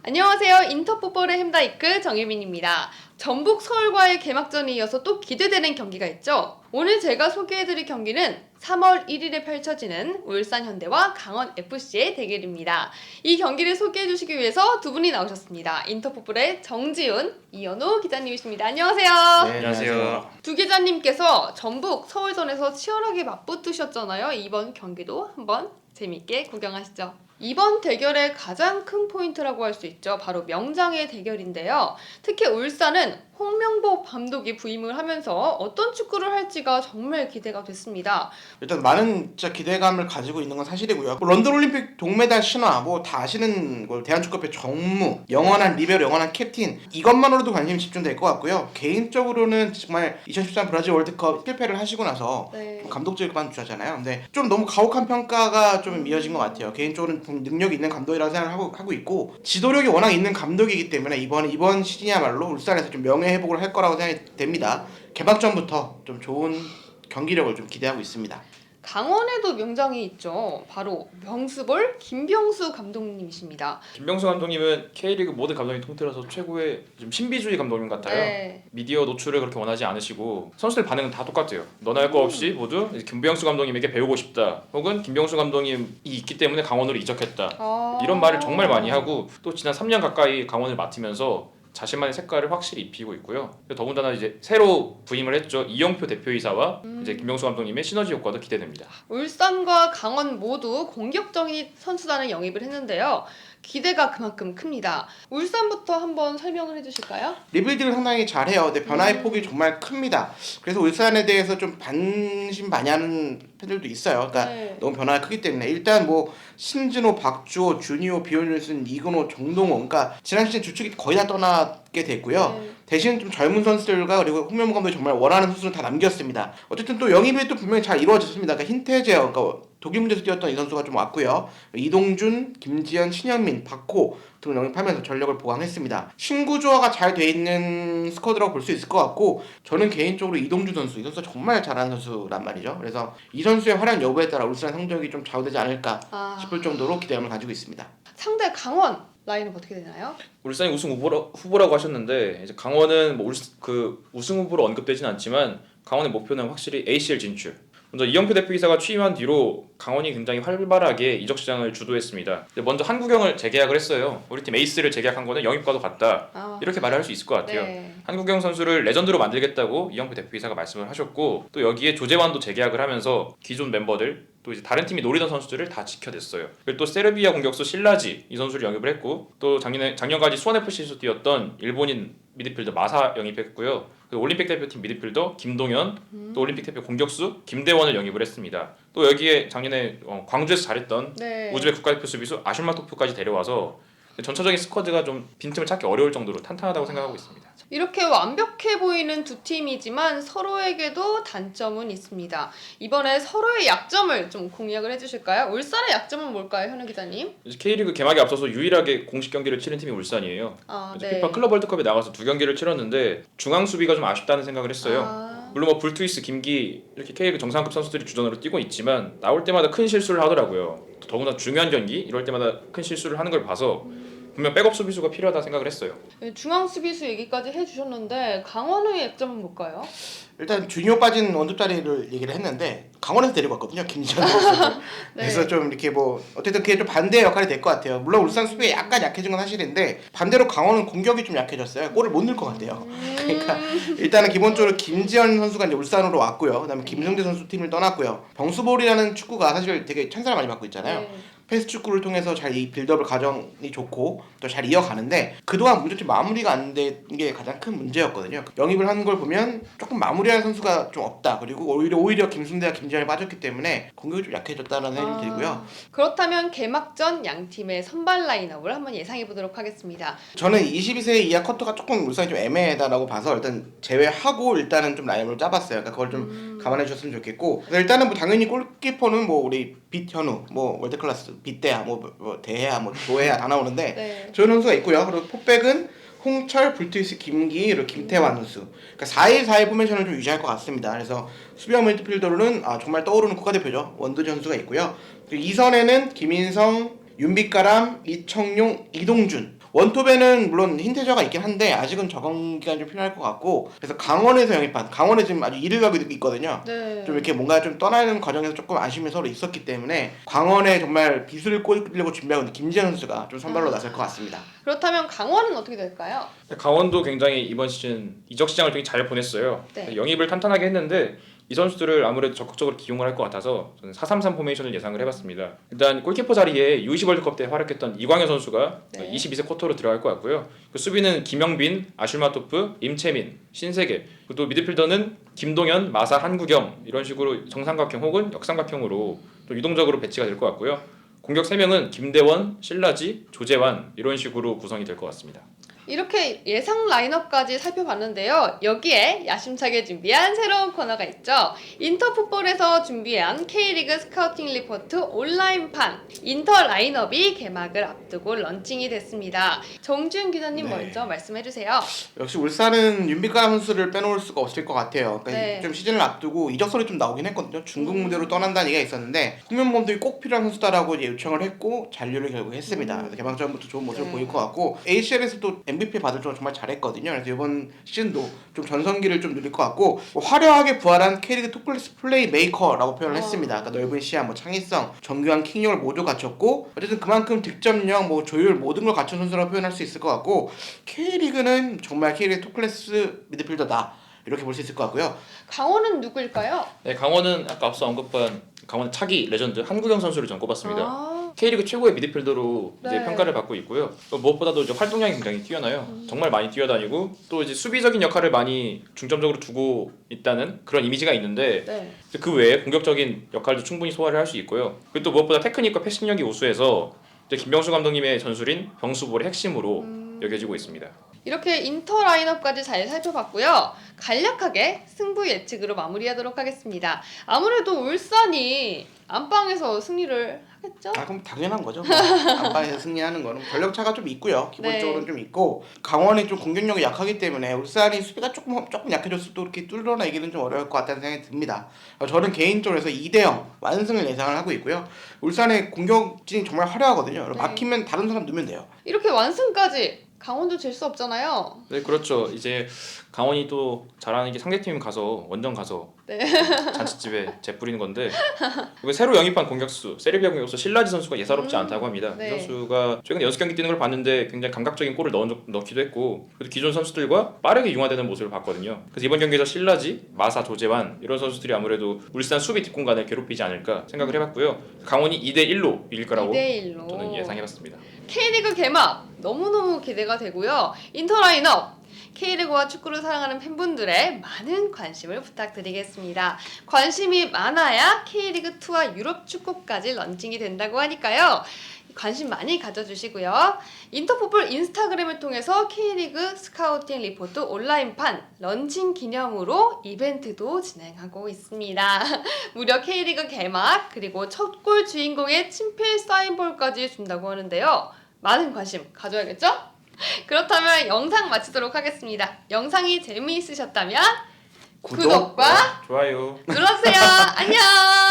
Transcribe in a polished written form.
안녕하세요. 인터풋볼의 햄다이크 정혜민입니다. 전북 서울과의 개막전에 이어서 또 기대되는 경기가 있죠. 오늘 제가 소개해드릴 경기는 3월 1일에 펼쳐지는 울산현대와 강원FC의 대결입니다. 이 경기를 소개해주시기 위해서 두 분이 나오셨습니다. 인터풋볼의 정지훈, 이현우 기자님이십니다. 안녕하세요. 네, 안녕하세요. 두 기자님께서 전북 서울전에서 치열하게 맞붙으셨잖아요. 이번 경기도 한번 재밌게 구경하시죠. 이번 대결의 가장 큰 포인트라고 할 수 있죠. 바로 명장의 대결인데요. 특히 울산은 홍명보 감독이 부임을 하면서 어떤 축구를 할지가 정말 기대가 됐습니다. 일단 많은 진짜 기대감을 가지고 있는 건 사실이고요. 뭐 런던 올림픽 동메달 신화, 뭐 다 아시는 걸 대한축구협회 정무, 영원한 리베로, 영원한 캡틴, 이것만으로도 관심이 집중될 것 같고요. 개인적으로는 정말 2013 브라질 월드컵 실패를 하시고 나서 감독직을 그만두셨잖아요. 근데 좀 너무 가혹한 평가가 좀 이어진 것 같아요. 개인적으로는 능력이 있는 감독이라고 생각을 하고 있고, 지도력이 워낙 있는 감독이기 때문에 이번 시즌이야말로 울산에서 좀 명예 회복을 할 거라고 생각이 됩니다. 개막전부터 좀 좋은 경기력을 좀 기대하고 있습니다. 강원에도 명장이 있죠. 바로 명수볼 김병수 감독님이십니다. 김병수 감독님은 K리그 모든 감독님 통틀어서 최고의 좀 신비주의 감독님 같아요. 네. 미디어 노출을 그렇게 원하지 않으시고 선수들 반응은 다 똑같아요. 너나 할 거 없이 모두 김병수 감독님에게 배우고 싶다, 혹은 김병수 감독님이 있기 때문에 강원으로 이적했다, 이런 말을 정말 많이 하고, 또 지난 3년 가까이 강원을 맡으면서 자신만의 색깔을 확실히 입히고 있고요. 더군다나 이제 새로 부임을 했죠. 이영표 대표이사와 이제 김병수 감독님의 시너지 효과도 기대됩니다. 울산과 강원 모두 공격적인 선수단을 영입을 했는데요. 기대가 그만큼 큽니다. 울산부터 한번 설명을 해주실까요? 리빌딩을 상당히 잘해요. 근데 변화의 폭이 정말 큽니다. 그래서 울산에 대해서 좀 반신반의하는 팬들도 있어요. 그러니까 너무 변화가 크기 때문에 일단 뭐 신진호, 박주호, 주니오, 비오닐슨, 이근호, 정동원, 그러니까 지난 시즌 주축이 거의 다 떠나게 됐고요. 대신 좀 젊은 선수들과 그리고 홍명보 감독이 정말 원하는 선수는 다 남겼습니다. 어쨌든 또 영입이 또 분명히 잘 이루어졌습니다. 그러니까 힌태제어, 그러니까 독일 문제에서 뛰었던 이 선수가 좀 왔고요. 이동준, 김지현, 신현민, 박호 등을 영입하면서 전력을 보강했습니다. 신구조화가 잘 돼 있는 스쿼드라고 볼 수 있을 것 같고, 저는 개인적으로 이동준 선수, 이 선수가 정말 잘하는 선수란 말이죠. 그래서 이 선수의 활약 여부에 따라 울산 성적이 좀 좌우되지 않을까 싶을 정도로 기대감을 가지고 있습니다. 상대 강원 라인은 어떻게 되나요? 울산이 우승 후보라고 하셨는데, 이제 강원은 뭐 우승 후보로 언급되진 않지만 강원의 목표는 확실히 ACL 진출. 먼저 이영표 대표이사가 취임한 뒤로 강원이 굉장히 활발하게 이적 시장을 주도했습니다. 먼저 한국영을 재계약을 했어요. 우리 팀 에이스를 재계약한 거는 영입과도 같다, 이렇게 말을 할 수 있을 것 같아요. 한국영 선수를 레전드로 만들겠다고 이영표 대표이사가 말씀을 하셨고, 또 여기에 조재환도 재계약을 하면서 기존 멤버들, 또 이제 다른 팀이 노리던 선수들을 다 지켜냈어요. 그리고 또 세르비아 공격수 실라지, 이 선수를 영입을 했고, 또 작년까지 수원FC에서 뛰었던 일본인 미드필더 마사 영입했고요. 그리고 올림픽 대표팀 미드필더 김동현, 또 올림픽 대표 공격수 김대원을 영입을 했습니다. 또 여기에 작년에 광주에서 잘했던 우즈벡 국가대표 수비수 아슐마토프까지 데려와서 전체적인 스쿼드가 좀 빈틈을 찾기 어려울 정도로 탄탄하다고 생각하고 있습니다. 이렇게 완벽해 보이는 두 팀이지만 서로에게도 단점은 있습니다. 이번에 서로의 약점을 좀 공략을 해주실까요? 울산의 약점은 뭘까요, 현우 기자님? K리그 개막에 앞서서 유일하게 공식 경기를 치른 팀이 울산이에요. 피파 클럽 월드컵에 나가서 2경기를 치렀는데 중앙 수비가 좀 아쉽다는 생각을 했어요. 물론 뭐 불투이스, 김기 이렇게 K리그 정상급 선수들이 주전으로 뛰고 있지만 나올 때마다 큰 실수를 하더라고요. 더구나 중요한 경기 이럴 때마다 큰 실수를 하는 걸 봐서 분명 백업 수비수가 필요하다 생각을 했어요. 중앙 수비수 얘기까지 해주셨는데 강원의 약점은 뭘까요? 일단 주니어 빠진 원톱자리를 얘기를 했는데 강원에서 데리고 왔거든요, 김지현 선수를. 그래서 좀 이렇게 뭐 어쨌든 그게 좀 반대의 역할이 될 것 같아요. 물론 울산 수비가 약간 약해진 건 사실인데 반대로 강원은 공격이 좀 약해졌어요. 골을 못 넣을 것 같아요. 그러니까 일단은 기본적으로 김지현 선수가 이제 울산으로 왔고요. 그다음에 김성재 선수 팀을 떠났고요. 병수볼이라는 축구가 사실 되게 찬사를 많이 받고 있잖아요. 패스 축구를 통해서 잘 이 빌드업을 가정이 좋고 또 잘 이어가는데 그동안 문제점 마무리가 안 된 게 가장 큰 문제였거든요. 영입을 하는 걸 보면 조금 마무리하는 선수가 좀 없다. 그리고 오히려 김순대와 김지현이 빠졌기 때문에 공격이 좀 약해졌다는 생각이 들고요. 그렇다면 개막전 양 팀의 선발 라인업을 한번 예상해 보도록 하겠습니다. 저는 22세 이하 커터가 조금 울산이 좀 애매하다라고 봐서 일단 제외하고 일단은 좀 라인업을 짜봤어요. 그러니까 그걸 좀 감안해 주셨으면 좋겠고, 그래서 일단은 뭐 당연히 골키퍼는 뭐 우리 빛현우, 뭐 월드클래스 빛대야, 뭐 대야, 뭐 조해야 다 나오는데 조현 선수가 있고요. 그리고 포백은 홍철, 불투이스, 김기, 그리고 김태환 선수. 그러니까 4-1-4-1 포메이션을 좀 유지할 것 같습니다. 그래서 수비형 미드필더로는 정말 떠오르는 국가대표죠. 원두재 선수가 있고요. 그리고 2선에는 김인성, 윤빛가람, 이청용, 이동준. 원톱에는 물론 힌트저가 있긴 한데 아직은 적응 기간이 좀 필요할 것 같고 그래서 강원에서 영입한 강원에 지금 아주 1위를 가고 있거든요. 네. 좀 이렇게 뭔가 좀 떠나는 과정에서 조금 아쉬움이 서로 있었기 때문에 강원에 정말 비수를 꽂으려고 준비하고 있는 김재현 선수가 좀 선발로 나설 것 같습니다. 그렇다면 강원은 어떻게 될까요? 강원도 굉장히 이번 시즌 이적 시장을 되게 잘 보냈어요. 네. 영입을 탄탄하게 했는데 이 선수들을 아무래도 적극적으로 기용을 할 것 같아서 저는 4-3-3 포메이션을 예상을 해봤습니다. 일단 골키퍼 자리에 U20 월드컵 때 활약했던 이광현 선수가 네. 22세 쿼터로 들어갈 것 같고요. 그 수비는 김영빈, 아슐마토프, 임채민, 신세계, 그리고 또 미드필더는 김동현, 마사, 한국영 이런 식으로 정삼각형 혹은 역삼각형으로 또 유동적으로 배치가 될 것 같고요. 공격 3명은 김대원, 신라지, 조재환 이런 식으로 구성이 될 것 같습니다. 이렇게 예상 라인업까지 살펴봤는데요. 여기에 야심차게 준비한 새로운 코너가 있죠. 인터풋볼에서 준비한 K리그 스카우팅 리포트 온라인판 인터 라인업이 개막을 앞두고 런칭이 됐습니다. 정주영 기자님 네. 먼저 말씀해주세요. 역시 울산은 윤빛가람 선수를 빼놓을 수가 없을 것 같아요. 그러니까 네. 좀 시즌을 앞두고 이적설이 좀 나오긴 했거든요. 중국 무대로 떠난다는 얘기가 있었는데 홍명범들이 꼭 필요한 선수다라고 이제 요청을 했고 잔류를 결국 했습니다. 그래서 개막전부터 좋은 모습을 네. 보일 것 같고 ACL에서도 MVP 받을 정도로 정말 잘했거든요. 그래서 이번 시즌도 좀 전성기를 좀 누릴 것 같고 화려하게 부활한 K리그 토플레스 플레이 메이커라고 표현을 했습니다. 그러니까 넓은 시야, 뭐 창의성, 정교한 킥력을 모두 갖췄고 어쨌든 그만큼 득점력, 뭐 조율 모든 걸 갖춘 선수라고 표현할 수 있을 것 같고 K리그는 정말 K리그 토플레스 미드필더다 이렇게 볼 수 있을 것 같고요. 강원은 누구일까요? 네, 강원은 아까 앞서 언급한 강원 차기 레전드 한국영 선수를 전 꼽았습니다. 아, K리그 최고의 미드필더로 이제 네. 평가를 받고 있고요. 또 무엇보다도 이제 활동량이 굉장히 뛰어나요. 정말 많이 뛰어다니고 또 이제 수비적인 역할을 많이 중점적으로 두고 있다는 그런 이미지가 있는데 네. 그 외에 공격적인 역할도 충분히 소화를 할 수 있고요. 그리고 또 무엇보다 테크닉과 패싱력이 우수해서 이제 김병수 감독님의 전술인 병수볼의 핵심으로 여겨지고 있습니다. 이렇게 인터 라인업까지 잘 살펴봤고요. 간략하게 승부 예측으로 마무리하도록 하겠습니다. 아무래도 울산이 안방에서 승리를 하겠죠? 아 그럼 당연한 거죠. 뭐. 안방에서 승리하는 거는 전력 차가 좀 있고요. 기본적으로는 네. 좀 있고 강원이 좀 공격력이 약하기 때문에 울산이 수비가 조금 약해졌을 또 이렇게 뚫어내기는 좀 어려울 것 같다는 생각이 듭니다. 저는 개인적으로 해서 2대0 완승을 예상을 하고 있고요. 울산의 공격진이 정말 화려하거든요. 네. 막히면 다른 사람 넣으면 돼요. 이렇게 완승까지 강원도 질 수 없잖아요. 네, 그렇죠. 이제 강원이 또 잘하는 게 상대팀 가서 원정 가서 네. 잔치집에 재뿌리는 건데 이거 새로 영입한 공격수 세르비아 공격수 실라지 선수가 예사롭지 않다고 합니다. 네. 이 선수가 최근에 6경기 뛰는 걸 봤는데 굉장히 감각적인 골을 넣기도 했고 그래도 기존 선수들과 빠르게 융화되는 모습을 봤거든요. 그래서 이번 경기에서 실라지, 마사, 조재환 이런 선수들이 아무래도 울산 수비 뒷공간을 괴롭히지 않을까 생각을 해봤고요. 강원이 2대1로 이길 거라고 2대1로. 저는 예상해봤습니다. K리그 개막 너무너무 기대가 되고요. 인터 라인업 K리그와 축구를 사랑하는 팬분들의 많은 관심을 부탁드리겠습니다. 관심이 많아야 K리그2와 유럽 축구까지 런칭이 된다고 하니까요. 관심 많이 가져주시고요. 인터풋볼 인스타그램을 통해서 K리그 스카우팅 리포트 온라인판 런칭 기념으로 이벤트도 진행하고 있습니다. 무려 K리그 개막 그리고 첫 골 주인공의 친필 사인볼까지 준다고 하는데요. 많은 관심 가져야겠죠? 그렇다면 영상 마치도록 하겠습니다. 영상이 재미있으셨다면 구독과 좋아요. 눌러주세요. 안녕.